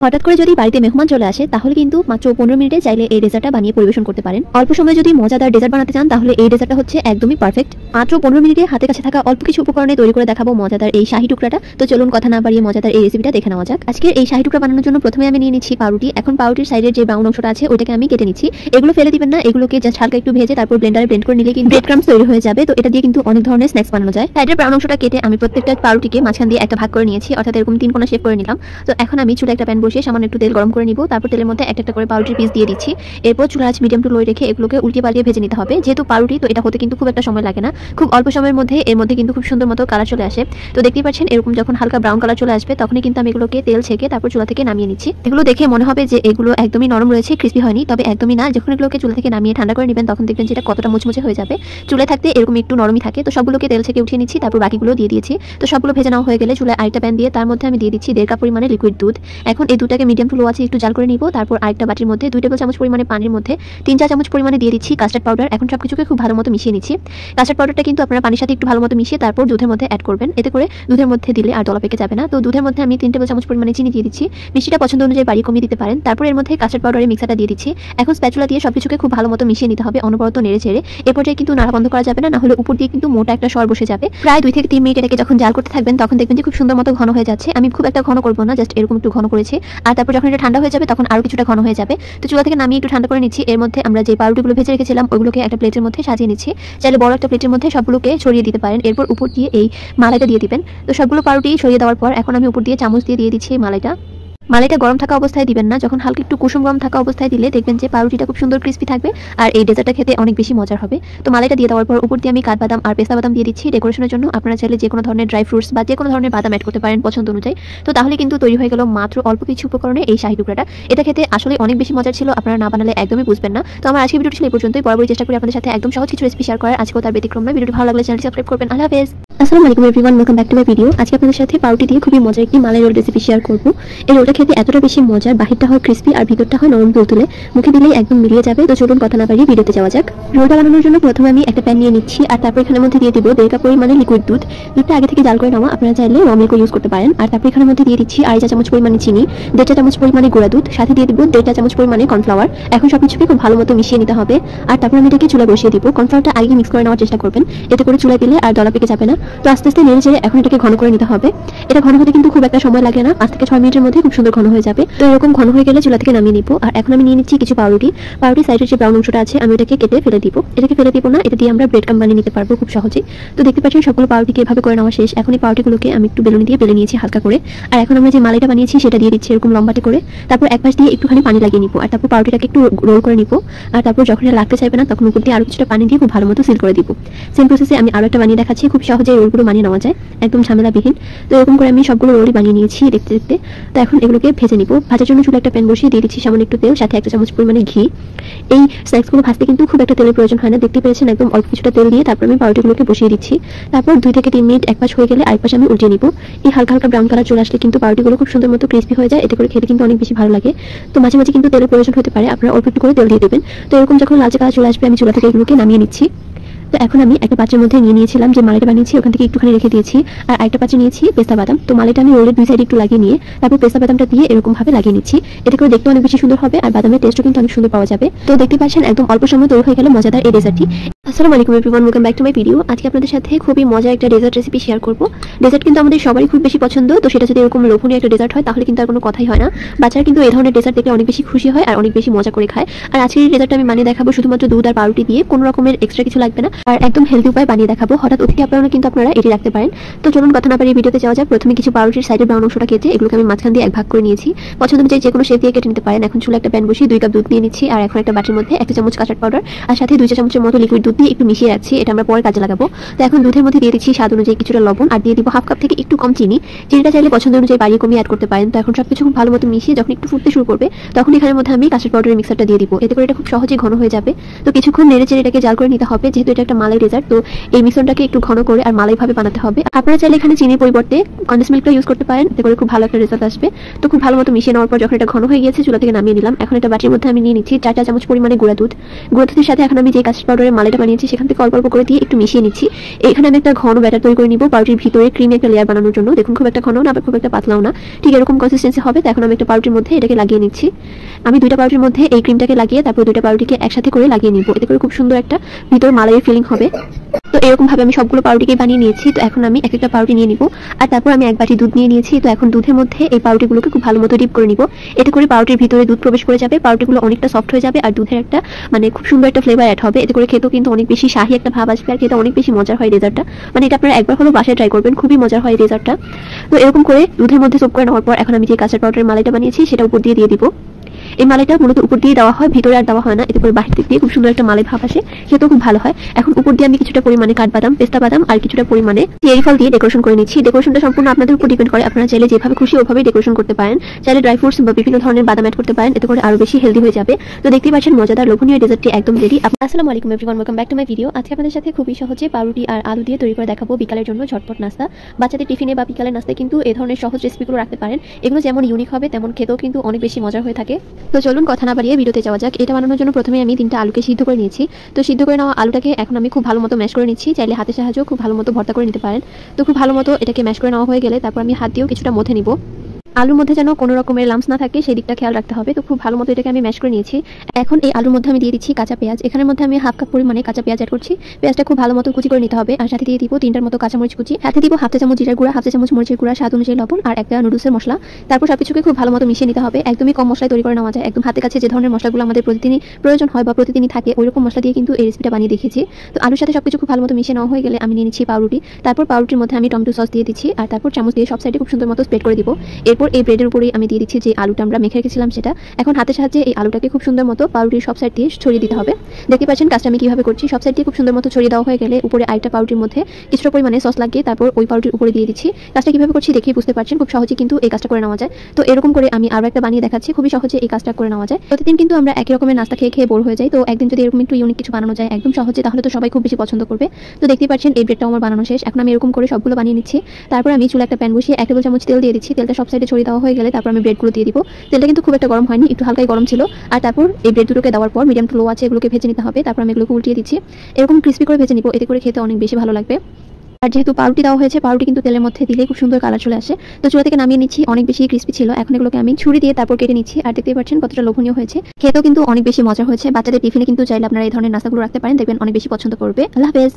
হঠাৎ করে যদি বাড়িতে মেহমান চলে আসে তাহলে কিন্তু মাত্র 15 মিনিটে চাইলে এই ডেজার্টটা বানিয়ে পরিবেশন করতে পারেন। অল্প সময়ে যদি মজাদার ডেজার্ট বানাতে চান তাহলে এই ডেজার্টটা হচ্ছে একদমই পারফেক্ট। মাত্র 15 মিনিটে হাতে কাছে থাকা অল্প কিছু উপকরণে তৈরি করে দেখাবো মজাদার এই শাহী টুকরাটা। তো চলুন কথা না বাড়িয়ে মজাদার এই রেসিপিটা দেখে নেওয়া যাক। আজকে এই শাহী টুকরা বানানোর জন্য প্রথমে আমি নিয়ে নিচ্ছি পাউরুটি। এখন পাউরুটির সাইডের যে ব্রাউন অংশটা আছে ওটাকে আমি কেটে নিচ্ছি। এগুলো ফেলে দিবেন না, এগুলোকে জাস্ট হালকা একটু ভেজে তারপর ব্লেন্ডারে ব্লেন্ড করে নিলে কিন্তু ব্রেড ক্রাম্বস তৈরি হয়ে যাবে। তো এটা দিয়ে কিন্তু অনেক ধরনের স্ন্যাক্স বানানো যায়। সাইডের ব্রাউন অংশটা কেটে আমি প্রত্যেকটা পাউরুটিকে মাঝখান দিয়ে একটা ভাগ করে নিয়েছি, অর্থাৎ এরকম 3 কোণা শেপ করে নিলাম। তো এখন আমি চুলায় একটা প্যান বসিয়ে সামান্য একটু তেল গরম করে নিব। তারপর তেলের মধ্যে একটা করে পাউরুটির পিস দিয়ে দিচ্ছি। এরপর চুলার আঁচ মিডিয়াম টু লো রেখে এগুলোকে উল্টিয়ে পাল্টিয়ে ভেজে নিতে হবে। যেহেতু পাউরুটি তো এটা হতে কিন্তু খুব একটা সময় লাগে না, খুব অল্প সময়ের মধ্যে এর মধ্যে কিন্তু খুব সুন্দর মতো কালার চলে আসে। তো দেখতেই পাচ্ছেন এরকম যখন হালকা ব্রাউন কালার চলে আসবে তখনই কিন্তু আমি এগুলোকে তেল ছেঁকে তারপর চুলা থেকে নামিয়ে নিচ্ছি। এগুলো দেখে মনে হবে যে এগুলো একদমই নরম রয়েছে, ক্রিস্পি হয়নি, তবে একদমই না। যখন এগুলোকে চুলা থেকে নামিয়ে ঠান্ডা করে নেবেন তখন দেখবেন যে এটা কতটা মুচমুচে হয়ে যাবে। চুলায় থাকতে এরকম একটু নরমই থাকে। তো সবগুলোকে তেল থেকে উঠিয়ে নিচ্ছি, তারপর বাকিগুলো দিয়ে দিয়েছি। তো সবগুলো ভেজে নেওয়া হয়ে গেলে চুলায় আরেকটা প্যান দিয়ে তার মধ্যে আমি দিয়ে দিচ্ছি 1.5 কাপ পরিমাণে লিকুইড দুধ। এখন এই দুধটাকে মিডিয়াম টু লো আছে একটু জাল করে নিব। তারপর আরেকটা বাটির মধ্যে 2 টেবিল চামচ পরিমাণে পানির মধ্যে 3-4 চামচ পরিমাণে দিয়ে দিচ্ছি কাস্টার্ড পাউডার। এখন সবকিছুকে খুব ভালো মতো মিশিয়ে নিচ্ছি। কাস্টার্ড পাউডারটা কিন্তু আপনারা পানির সাথে একটু ভালো মতো মিশিয়ে তারপর দুধের মধ্যে অ্যাড করবেন। এতে করে দুধের মধ্যে দিলে আর দলা পেকে যাবে না। তো দুধের মধ্যে আমি 3 টেবিল চামচ পরিমাণে চিনি দিয়ে দিচ্ছি। মিষ্টিটা পছন্দ অনুযায়ী বাড়িয়ে কমিয়ে দিতে পারেন। তারপর এর মধ্যে কাস্টার্ড পাউডারের মিক্সারটা দিয়ে দিচ্ছি। এখন স্প্যাচুলা দিয়ে সবকিছুকে খুব ভালো মতো মিশিয়ে নিতে হবে, অনবরত নেড়ে চেড়ে। এ পর্যায়ে কিন্তু নাড়া বন্ধ করা যাবে না, হলে উপর দিয়ে কিন্তু মোটা একটা সর বসে যাবে। প্রায় 2 থেকে 3 মিনিট এটাকে যখন জাল করতে থাকবেন তখন দেখবেন যে খুব সুন্দর মতো ঘন হয়ে যাচ্ছে। আমি খুব একটা ঘন করবো না, জাস্ট এরকম একটু ঘন করেছি। আর তারপর যখন এটা ঠান্ডা হয়ে যাবে তখন আরো কিছুটা ঘন হয়ে যাবে। তো চুলা থেকে নামিয়ে একটু ঠান্ডা করে নিচ্ছি। এর মধ্যে আমরা যে পাউরুটিগুলো ভেজে রেখেছিলাম ওইগুলোকে একটা প্লেটের মধ্যে সাজিয়ে নিচ্ছি। চাইলে বড় একটা প্লেটের মধ্যে সবগুলোকে ছড়িয়ে দিতে পারেন। এরপর উপর দিয়ে এই মালাইটা দিয়ে দিবেন। তো সবগুলো পাউরুটি ছড়িয়ে দেওয়ার পর এখন আমি উপর দিয়ে চামচ দিয়ে দিচ্ছি মালাইটা গরম থাকা অবস্থায় দিবেন না, যখন হালকা একটু কুসুম গরম থাকা অবস্থায় দিলে দেখবেন যে পাউরুটিটা খুব সুন্দর ক্রিস্পি থাকবে আর এই ডেজার্টটা খেতে অনেক বেশি মজার হবে। তো মালাইটা দিয়ে দেওয়ার পর উপর দিয়ে আমি কাঠবাদাম আর পেস্তা বাদাম দিয়ে দিচ্ছি ডেকোরেশনের জন্য। আপনারা চাইলে যে কোনো ধরনের ড্রাই ফ্রুটস বা যে কোনো ধরনের বাদাম অ্যাড করতে পারেন পছন্দ অনুযায়ী। তো তাহলে কিন্তু তৈরি হয়ে গেল মাত্র অল্প কিছু উপকরণে এই শাহী টুকরাটা। এটা খেতে আসলে অনেক বেশি মজার ছিল, আপনারা না বানালে একদমই বুঝবেন না। তো আমার আজকের ভিডিওটি ছিল এই পর্যন্তই। পরবর্তী চেষ্টা করি আপনাদের সাথে একদম সহজ কিছু রেসিপি শেয়ার করার। আজকেও তার ব্যতিক্রম নয়। ভিডিওটি ভালো লাগলে চ্যানেলটি সাবস্ক্রাইব করবেন। আল্লাহ হাফেজ। আসসালামু আলাইকুম everyone, welcome back to my video. আজকে আপনাদের সাথে পাউরুটি দিয়ে খুবই মজার একটি মালাই রোল রেসিপি শেয়ার করব। এই রোলটা খেতে এতটা বেশি মজার, বাহিরটা হয় ক্রিস্পি আর ভিতরটা হয় নরম তুলতুলে, মুখে দিলেই একদম মিলিয়ে যাবে। তো চলুন কথা না বাড়িয়ে ভিডিওতে যাওয়া যাক। রোলটা বানানোর জন্য প্রথমে আমি একটা প্যান নিয়ে নিচ্ছি আর তারপর এখানের মধ্যে দিয়ে দিব 1.5 কাপ পরিমাণে লিকুইড দুধ। দুধটা আগে থেকে জাল করে নেওয়া, আপনারা চাইলে র মিল্কও ইউজ করতে পারেন। আর তারপর এখানের মধ্যে দিয়ে দিচ্ছি 2.5 চামচ পরিমাণে চিনি, 1.5 চামচ পরিমাণে গুঁড়া দুধ, সাথে দিয়ে দিব 1.5 চামচ পরিমাণে কর্নফ্লাওয়ার। এখন সবকিছুকে খুব ভালো মতো মিশিয়ে নিতে হবে। আর তারপর আমি এটাকে চুলায় বসিয়ে দিব। কর্নফ্লাওয়ারটা আগে মিক্স করে নেওয়ার চেষ্টা করবেন, এতে করে চুলায় দিলে আর দলা পেকে যাবে না। তো আস্তে আস্তে নেড়ে চেড়ে এখন এটাকে ঘন করে নিতে হবে। এটা ঘন হতে কিন্তু খুব একটা সময় লাগে না, 5 থেকে 6 মিনিটের মধ্যে খুব সুন্দর ঘন হয়ে যাবে। তো এরকম ঘন হয়ে গেলে চুলা থেকে নামিয়ে নিব। আর এখন আমি নিয়ে নিচ্ছি কিছু পাউরুটি সাইডের যে ব্রাউন অংশটা আছে আমি এটাকে কেটে ফেলে দিব। এটাকে ফেলে দিব না, এটা দিয়ে আমরা ব্রেড ক্রাম্ব বানিয়ে নিতে পারবো খুব সহজেই। তো দেখতে পাচ্ছেন সবগুলো পাউরুটিকে এভাবে করে নেওয়া শেষ। এখন এই পাউরুটিগুলোকে আমি একটু বেলুনি দিয়ে বেলে নিয়েছি হালকা করে। আর এখন আমরা যে মালাইটা বানিয়েছি সেটা দিয়ে দিচ্ছি এরকম লম্বাটে করে। তারপর এক পাশ দিয়ে একটুখানি পানি লাগিয়ে নিব আর তারপর পাউরুটিটাকে একটু রোল করে নিব। আর তারপর যখন এটা লাগতে চাইবে না তখন উপর দিয়ে আরো কিছুটা পানি দিয়ে খুব ভালো মতো সিল করে দিব। সেম প্রসেসে আমি আরো একটা বানিয়ে দেখাচ্ছি, খুব সহজে রোলগুলো বানিয়ে নেওয়া যায়, একদম ঝামেলাবিহীন। তো এরকম করে আমি সবগুলো রোলই বানিয়ে নিয়েছি দেখতে দেখতে। তো এখন এগুলোকে ভেজে নিব। ভাজার জন্য চুলা একটা প্যান বসিয়ে দিয়ে দিচ্ছি সামান্য একটু তেল, সাথে 1 চামচ পরিমাণে ঘি। এই স্ন্যাক্সগুলো ভাজতে কিন্তু খুব একটা তেলের প্রয়োজন হয় না, দেখতে পেয়েছেন একদম অল্প কিছুটা তেল দিয়ে তারপর আমি পাউরুটিগুলোকে বসিয়ে দিচ্ছি। তারপর 2 থেকে 3 মিনিট এক পাশ হয়ে গেলে আরেক পাশে আমি উল্টে নিব। এই হালকা হালকা ব্রাউন কালার চলে আসলে কিন্তু পাউরুটিগুলো খুব সুন্দর মতো ক্রিস্পি হয়ে যায়, এতে করে খেতে কিন্তু অনেক বেশি ভালো লাগে। তো মাঝে মাঝে কিন্তু তেলের প্রয়োজন হতে পারে, আপনারা অল্প একটু করে তেল দিয়ে দেবেন। তো এরকম যখন লালচে কালার চলে আসবে আমি চুলা থেকে এগুলোকে নামিয়ে নিচ্ছি। তো এখন আমি একটা পাত্রের মধ্যে নিয়ে নিয়েছিলাম যে মালাইটা বানিয়েছি ওখান থেকে একটুখানি রেখে দিয়েছি। আর একটা পাত্রে নিয়েছি পেস্তা বাদাম। তো মালাইটা আমি রোলের 2 সাইডে একটু লাগিয়ে নিয়ে তারপর পেস্তা বাদামটা দিয়ে এরকম ভাবে লাগিয়ে নিচ্ছি। এতে করে দেখতে অনেক বেশি সুন্দর হবে আর বাদামের টেস্টও কিন্তু অনেক সুন্দর পাওয়া যাবে। তো দেখতে পাচ্ছেন একদম অল্প সময় তৈরি হয়ে গেল মজাদার এই ডেজার্টটি। আসসালামু আলাইকুম everyone, welcome back to my video. আজকে আপনাদের সাথে খুবই মজার একটা ডেজার্ট রেসিপি শেয়ার করব। ডেজার্ট কিন্তু আমাদের সবারই খুব বেশি পছন্দ, তো সেটা যদি এরকম লোভনীয় একটা ডেজার্ট হয় তাহলে কিন্তু আর কোনো কথাই হয় না। বাচ্চারা কিন্তু এই ধরনের ডেজার্ট দেখলে অনেক বেশি খুশি হয় আর অনেক বেশি মজা করে খায়। আর আজকের এই ডেজার্টটা আমি বানিয়ে দেখাবো শুধুমাত্র দুধ আর পাউরুটি দিয়ে, কোনো রকমের এক্সট্রা কিছু লাগবে না আর একদম হেলদি উপায় বানিয়ে দেখাবো। হঠাৎ অতিথি আপ্যায়নে কিন্তু আপনারা এটি রাখতে পারেন। তো চলুন কথা না বাড়িয়ে ভিডিওতে যাওয়া যাক। প্রথমে কিছু পাউরুটির সাইডের ব্রাউন অংশটা কেটে এগুলোকে আমি মাঝখান দিয়ে এক ভাগ করে নিয়েছি। পছন্দ অনুযায়ী যে কোনো শেপ দিয়ে কেটে নিতে পারেন। এখন চুলা একটা প্যান বসিয়ে 2 কাপ দুধ নিয়ে নিচ্ছি আর এখন একটা বাটির মধ্যে 1 চামচ কাস্টার্ড পাউডার আর সাথে 2 চামচের মতো লিকুইড দুধ দিয়ে একটু মিশিয়ে রাখছি, এটা আমরা পরে কাজে লাগাবো। তো এখন দুধের মধ্যে দিয়ে দিচ্ছি স্বাদ অনুযায়ী কিছুটা লবণ আর দিয়ে দিব 1/2 কাপ থেকে একটু কম চিনি। চিনিটা চাইলে পছন্দ অনুযায়ী বাড়িয়ে কমিয়ে অ্যাড করতে পারেন। তো এখন সবকিছু খুব ভালো মতো মিশিয়ে যখন একটু ফুটতে শুরু করবে তখন এখানের মধ্যে আমি কাস্টার্ড পাউডারের মিক্সারটা দিয়ে দিব। এতে করে এটা খুব সহজেই ঘন হয়ে যাবে। তো কিছুক্ষণ নেড়ে চেড়ে এটাকে জাল করে নিতে হবে, যেহেতু এটা একটা মালাই ডেজার্ট। তো এই মিশ্রণটাকে একটু ঘন করে আর মালাই ভাবে বানাতে হবে। আপনারা চাইলে এখানে চিনির পরিবর্তে কনডেন্স মিল্কটা ইউজ করতে পারেন, এতে করে খুব ভালো একটা রেজাল্ট আসবে। তো খুব ভালো মতো মিশিয়ে নেওয়ার পর যখন এটা ঘন হয়ে গিয়েছে চুলা থেকে নামিয়ে নিলাম। এখন এটা বাটির মধ্যে আমি নিয়ে নিচ্ছি 4 চা চামচ পরিমাণে গুঁড়া দুধের সাথে এখন আমি যে কাস্টার্ড পাউডারের মালাইটা বানিয়েছি সেখান থেকে অল্প অল্প করে দিয়ে একটু মিশিয়ে নিচ্ছি। এখানে আমি একটা ঘন ব্যাটার তৈরি করে নিব পাউরুটির ভিতরে ক্রিমি একটা লেয়ার বানানোর জন্য। দেখুন খুব একটা ঘন না আবার খুব একটা পাতলাও না, ঠিক এরকম কনসিস্টেন্সি হবে। তো এখন আমি একটা পাউরুটির মধ্যে এটাকে লাগিয়ে নিচ্ছি। আমি দুইটা পাউরুটির মধ্যে এই ক্রিমটাকে লাগিয়ে তারপর দুইটা পাউরুটিকে একসাথে করে লাগিয়ে নিব। এতে করে খুব সুন্দর একটা ভিতর মালাইয়ের ফিলিং হবে। তো এরকম ভাবে আমি সবগুলো পাউরুটিকে বানিয়ে নিয়েছি। তো এখন আমি এক একটা পাউরুটি নিয়ে নিব আর তারপর আমি এক বাটি দুধ নিয়ে নিয়েছি। তো এখন দুধের মধ্যে এই পাউরুটিগুলোকে খুব ভালো মতো ডিপ করে নিব। এতে করে পাউরুটির ভিতরে দুধ প্রবেশ করে যাবে, পাউরুটিগুলো অনেকটা সফট হয়ে যাবে আর দুধের একটা খুব সুন্দর একটা ফ্লেভার অ্যাড হবে। এতে করে খেতেও কিন্তু অনেক বেশি শাহি একটা ভাব আসবে আর খেতে অনেক বেশি মজার হয় ডেজার্টটা। এটা আপনারা একবার হলো বাসায় ট্রাই করবেন, খুবই মজার হয় ডেজার্টটা। তো এরকম করে দুধের মধ্যে সোপ করে নেওয়ার পর এখন আমি যে কাস্টার্ড পাউডারের মালাইটা বানিয়েছি সেটা উপর দিয়ে দিব। এই মালাইটা মূলত উপর দিয়ে দেওয়া হয়, ভিতরে আর দেওয়া হয় না। এতে করে বাহির দিক দিয়ে খুব সুন্দর একটা মালাই ভাব আসে, খেতেও খুব ভালো হয়। এখন উপর দিয়ে আমি কিছুটা পরিমাণে কাঠবাদাম, পেস্তা বাদাম আর কিছুটা পরিমাণে চেরি ফল দিয়ে ডেকোরেশন করে নিচ্ছি। ডেকোরেশনটা সম্পূর্ণ আপনাদের উপর ডিপেন্ড করে, আপনারা চাইলে যেভাবে খুশি ওভাবে ডেকোরেশন করতে পারেন। চাইলে ড্রাই ফ্রুটস বা বিভিন্ন ধরনের বাদাম অ্যাড করতে পারেন, এতে করে আরো বেশি হেলদি হয়ে যাবে। তো দেখতেই পাচ্ছেন মজাদার লোভনীয় ডেজার্টটি একদম রেডি। আসসালামু আলাইকুম everyone, welcome back to my video. আজকে আপনাদের সাথে খুবই সহজে পাউরুটি আর আলু দিয়ে তৈরি করে দেখাবো বিকালের জন্য ঝটপট নাস্তা। বাচ্চাদের টিফিনে বা বিকালের নাস্তায় কিন্তু এই ধরনের সহজ রেসিপিগুলো রাখতে পারেন। এগুলো যেমন ইউনিক হবে তেমন খেতেও কিন্তু অনেক বেশি মজার হয়ে থাকে। তো চলুন কথা না বাড়িয়ে ভিডিওতে যাওয়া যাক। এটা বানানোর জন্য প্রথমে আমি 3টা আলুকে সিদ্ধ করে নিয়েছি। তো সিদ্ধ করে নেওয়া আলুটাকে এখন আমি খুব ভালো মতো ম্যাশ করে নিচ্ছি। চাইলে হাতের সাহায্যেও খুব ভালো মতো ভর্তা করে নিতে পারেন। তো খুব ভালো মতো এটাকে ম্যাশ করে নেওয়া হয়ে গেলে তারপর আমি হাত দিয়েও কিছুটা মথে নিব। আলুর মধ্যে যেন কোনো রকমের লাম্পস না থাকে সেই দিকটা খেয়াল রাখতে হবে। তো খুব ভালো মতো এটাকে আমি ম্যাশ করে নিয়েছি। এখন এই আলুর মধ্যে আমি দিয়ে দিচ্ছি কাঁচা পেঁয়াজ। এখানের মধ্যে আমি হাফ কাপ পরিমাণে কাঁচা পেঁয়াজ অ্যাড করছি। পেঁয়াজটা খুব ভালো মতো কুচি করে নিতে হবে আর সাথে দিয়ে দিব 3টার মতো কাঁচামরিচ কুচি, সাথে দিব হাফ চা চামচ জিরার গুঁড়া, হাফ চা চামচ মরিচের গুঁড়া, স্বাদ অনুযায়ী লবণ আর একটা নুডলসের মশলা। তারপর সবকিছুকে খুব ভালো মতো মিশিয়ে নিতে হবে। একদমই কম মশলায় তৈরি করে নেওয়া যায়। একদম হাতে কাছে যে ধরনের মশলাগুলো আমাদের প্রতিদিনই প্রয়োজন হয় বা প্রতিদিনই থাকে ওই রকম মশলা দিয়ে কিন্তু এই রেসিপিটা বানিয়ে দেখেছি। তো আলুর সাথে সবকিছু খুব ভালো মতো মিশিয়ে নেওয়া হয়ে গেলে আমি নিয়ে নিচ্ছি পাউরুটি। তারপর পাউরুটির মধ্যে আমি টমেটো সস দিয়ে দিচ্ছি আর তারপর চামচ দিয়ে সব সাইডে খুব সুন্দর মতো স্প্রেড করে দিব। এরপর এই ব্রেডের উপরেই আমি দিয়ে দিচ্ছি যে আলুটা আমরা মেখে রেখেছিলাম সেটা। এখন হাতের সাহায্যে এই আলুটাকে খুব সুন্দর মতো পাউরুটির সব সাইড দিয়ে ছড়িয়ে দিতে হবে। দেখতে পাচ্ছেন কাজটা আমি কিভাবে করছি। সব সাইড দিয়ে খুব সুন্দর মতো ছড়িয়ে দেওয়া হয়ে গেলে উপরে আরেকটা পাউরুটির মধ্যে কিছুটা পরিমাণে সস লাগিয়ে তারপর ওই পাউরুটির উপরে দিয়ে দিচ্ছি। কাজটা কিভাবে করছি দেখেই বুঝতে পারছেন, খুব সহজে কিন্তু এই কাজটা করে নেওয়া যায়। তো এরকম করে আমি আরো একটা বানিয়ে দেখাচ্ছি, খুবই সহজে এই কাজটা করে নেওয়া যায়। প্রতিদিন কিন্তু আমরা একই রকমের নাস্তা খেয়ে খেয়ে বোর হয়ে যাই। তো একদিন যদি এরকম একটু ইউনিক কিছু বানানো যায় একদম সহজে তাহলে তো সবাই খুব বেশি পছন্দ করবে। তো দেখতেই পাচ্ছেন এই ব্রেডটাও আমার বানানো শেষ। এখন আমি এরকম করে সবগুলো বানিয়ে নিচ্ছি। তারপর আমি চুলে একটা প্যান বসিয়ে 1 টেবিল চামচ তেল দিয়ে দিচ্ছি। তেলটা সব সাইডে ছড়িয়ে দেওয়া হয়ে গেলে তারপর আমি ব্রেডগুলো দিয়ে দিব। তেলটা কিন্তু খুব একটা গরম হয়নি, একটু হালকাই গরম ছিল। আর তারপর এই ব্রেড দুটোকে দেওয়ার পর মিডিয়াম টু লো আছে এগুলোকে ভেজে নিতে হবে। তারপর আমি এগুলোকে উল্টিয়ে দিচ্ছি। এরকম ক্রিস্পি করে ভেজে নিব, এতে করে খেতে অনেক বেশি ভালো লাগবে। আর যেহেতু পাউরুটি দেওয়া হয়েছে পাউরুটি কিন্তু তেলের মধ্যে দিলে খুব সুন্দর কালার চলে আসে। তো চুলা থেকে নামিয়ে নিচ্ছি, অনেক বেশি ক্রিস্পি ছিল। এখন এগুলোকে আমি ছুরি দিয়ে তারপর কেটে নিচ্ছি। আর দেখতেই পাচ্ছেন কতটা লোভনীয় হয়েছে, খেতেও কিন্তু অনেক বেশি মজা হয়েছে। বাচ্চাদের টিফিনে কিন্তু চাইলে আপনারা এই ধরনের নাস্তাগুলো রাখতে পারেন, দেখবেন অনেক বেশি পছন্দ করবে। আল্লাহ হাফেজ।